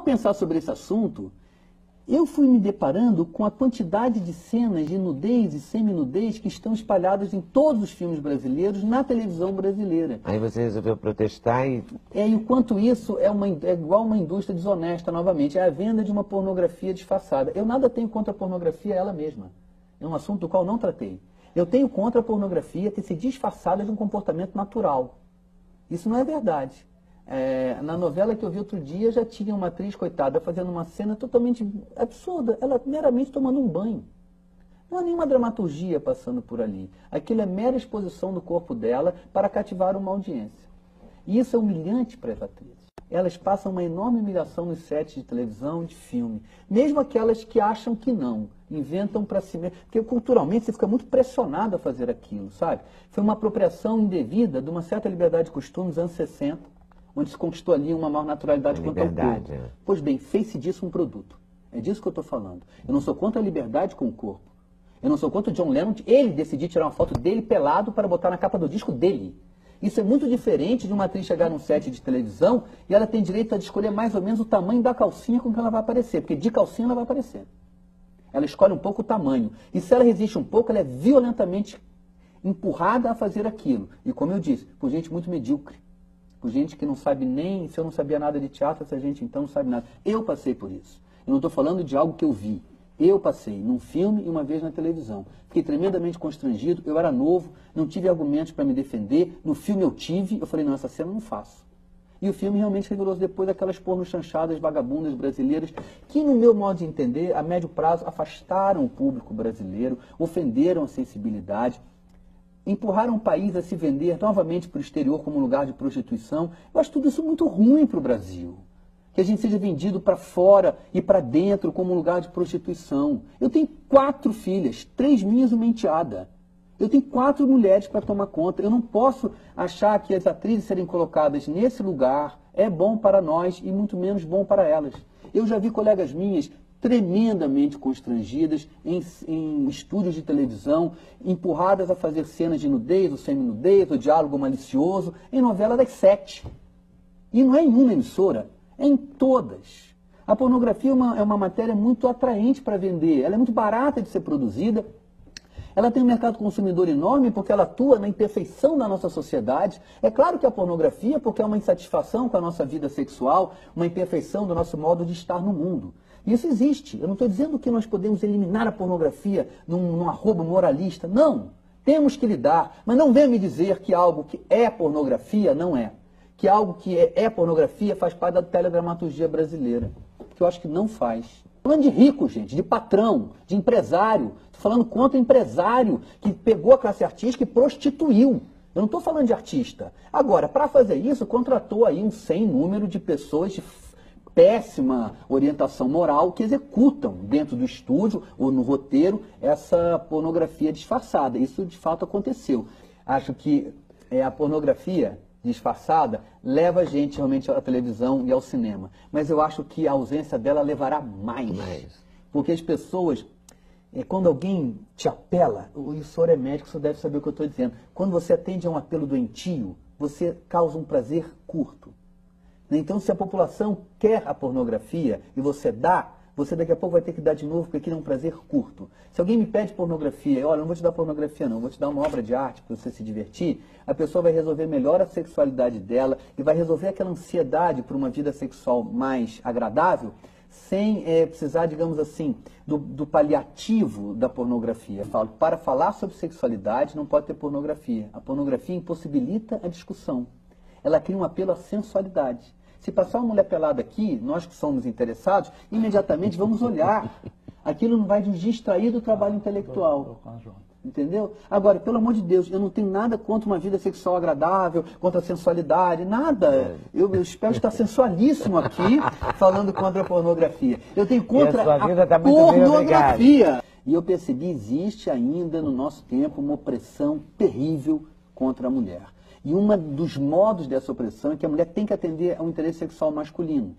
pensar sobre esse assunto, eu fui me deparando com a quantidade de cenas de nudez e semi-nudez que estão espalhadas em todos os filmes brasileiros, na televisão brasileira. Aí você resolveu protestar e... E o quanto isso é igual uma indústria desonesta, novamente. É a venda de uma pornografia disfarçada. Eu nada tenho contra a pornografia ela mesma. É um assunto do qual não tratei. Eu tenho contra a pornografia ter se disfarçada de um comportamento natural. Isso não é verdade. Na novela que eu vi outro dia, já tinha uma atriz, coitada, fazendo uma cena totalmente absurda. Ela meramente tomando um banho. Não há nenhuma dramaturgia passando por ali. Aquilo é mera exposição do corpo dela para cativar uma audiência. E isso é humilhante para as atrizes. Elas passam uma enorme humilhação nos sets de televisão e de filme. Mesmo aquelas que acham que não. Inventam para si mesmo. Porque culturalmente você fica muito pressionado a fazer aquilo, sabe? Foi uma apropriação indevida de uma certa liberdade de costume dos anos 60, onde se conquistou ali uma maior naturalidade quanto ao corpo. Pois bem, fez-se disso um produto. É disso que eu estou falando. Eu não sou contra a liberdade com o corpo. Eu não sou contra o John Lennon, ele decidir tirar uma foto dele pelado para botar na capa do disco dele. Isso é muito diferente de uma atriz chegar num set de televisão e ela tem direito a escolher mais ou menos o tamanho da calcinha com que ela vai aparecer, porque de calcinha ela vai aparecer. Ela escolhe um pouco o tamanho. E se ela resiste um pouco, ela é violentamente empurrada a fazer aquilo. E como eu disse, por gente muito medíocre. Por gente que não sabe nem, se eu não sabia nada de teatro, essa gente então não sabe nada. Eu passei por isso. Eu não estou falando de algo que eu vi. Eu passei num filme e uma vez na televisão. Fiquei tremendamente constrangido, eu era novo, não tive argumentos para me defender. No filme eu tive, eu falei, não, essa cena eu não faço. E o filme realmente revelou-se depois daquelas porno-chanchadas vagabundas brasileiras que, no meu modo de entender, a médio prazo afastaram o público brasileiro, ofenderam a sensibilidade, empurraram o país a se vender novamente para o exterior como lugar de prostituição. Eu acho tudo isso muito ruim para o Brasil. Que a gente seja vendido para fora e para dentro como lugar de prostituição. Eu tenho 4 filhas, 3 minhas e uma enteada. Eu tenho 4 mulheres para tomar conta. Eu não posso achar que as atrizes serem colocadas nesse lugar é bom para nós e muito menos bom para elas. Eu já vi colegas minhas tremendamente constrangidas em estúdios de televisão, empurradas a fazer cenas de nudez ou semi-nudez, ou diálogo malicioso, em novela das 7. E não é em uma emissora, é em todas. A pornografia é uma matéria muito atraente para vender, ela é muito barata de ser produzida, ela tem um mercado consumidor enorme porque ela atua na imperfeição da nossa sociedade. É claro que a pornografia, porque é uma insatisfação com a nossa vida sexual, uma imperfeição do nosso modo de estar no mundo. Isso existe. Eu não estou dizendo que nós podemos eliminar a pornografia num arrobo moralista. Não. Temos que lidar. Mas não venha me dizer que algo que é pornografia não é. Que algo que é pornografia faz parte da teledramaturgia brasileira. Que eu acho que não faz. Falando de rico, gente, de patrão, de empresário. Estou falando contra o empresário que pegou a classe artística e prostituiu. Eu não estou falando de artista. Agora, para fazer isso, contratou aí um sem número de pessoas de péssima orientação moral que executam dentro do estúdio ou no roteiro essa pornografia disfarçada. Isso de fato aconteceu. Acho que a pornografia disfarçada leva a gente realmente à televisão e ao cinema. Mas eu acho que a ausência dela levará mais. Porque as pessoas, quando alguém te apela, o senhor é médico, o senhor deve saber o que eu estou dizendo. Quando você atende a um apelo doentio, você causa um prazer curto. Então, se a população quer a pornografia e você dá, você daqui a pouco vai ter que dar de novo, porque aquilo é um prazer curto. Se alguém me pede pornografia, olha, não vou te dar pornografia não, vou te dar uma obra de arte para você se divertir, a pessoa vai resolver melhor a sexualidade dela e vai resolver aquela ansiedade por uma vida sexual mais agradável, sem precisar, digamos assim, do paliativo da pornografia. Eu falo, para falar sobre sexualidade não pode ter pornografia. A pornografia impossibilita a discussão. Ela cria um apelo à sensualidade. Se passar uma mulher pelada aqui, nós que somos interessados, imediatamente vamos olhar. Aquilo não vai nos distrair do trabalho intelectual. Entendeu? Agora, pelo amor de Deus, eu não tenho nada contra uma vida sexual agradável, contra a sensualidade, nada. Eu espero estar sensualíssimo aqui, falando contra a pornografia. Eu tenho contra a pornografia. E eu percebi, existe ainda no nosso tempo uma opressão terrível contra a mulher. E um dos modos dessa opressão é que a mulher tem que atender ao interesse sexual masculino.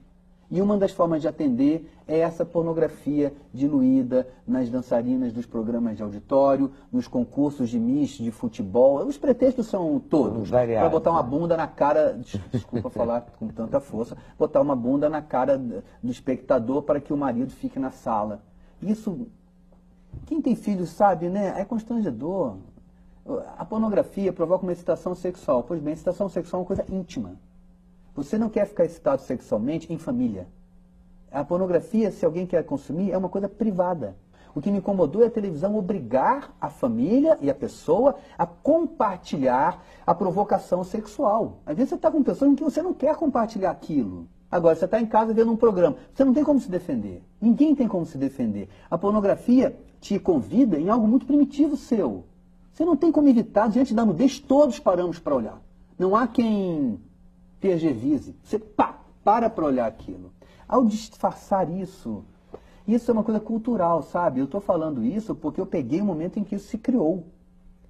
E uma das formas de atender é essa pornografia diluída nas dançarinas dos programas de auditório, nos concursos de Miss, de futebol. Os pretextos são todos. Para botar uma bunda na cara, desculpa falar com tanta força, botar uma bunda na cara do espectador para que o marido fique na sala. Isso, quem tem filhos sabe, né? É constrangedor. A pornografia provoca uma excitação sexual. Pois bem, excitação sexual é uma coisa íntima. Você não quer ficar excitado sexualmente em família. A pornografia, se alguém quer consumir, é uma coisa privada. O que me incomodou é a televisão obrigar a família e a pessoa a compartilhar a provocação sexual. Às vezes você está com pessoas em que você não quer compartilhar aquilo. Agora, você está em casa vendo um programa, você não tem como se defender. Ninguém tem como se defender. A pornografia te convida em algo muito primitivo seu. Você não tem como evitar, diante da nudez, todos paramos para olhar. Não há quem tergevise. Você para olhar aquilo. Ao disfarçar isso é uma coisa cultural, sabe? Eu estou falando isso porque eu peguei o momento em que isso se criou.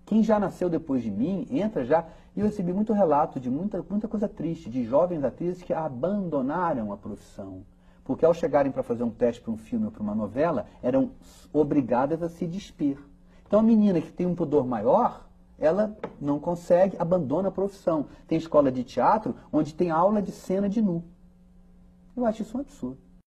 Quem já nasceu depois de mim, entra já... E eu recebi muito relato de muita coisa triste, de jovens atrizes que abandonaram a profissão. Porque ao chegarem para fazer um teste para um filme ou para uma novela, eram obrigadas a se despir. Então a menina que tem um pudor maior, ela não consegue, abandona a profissão. Tem escola de teatro onde tem aula de cena de nu. Eu acho isso um absurdo.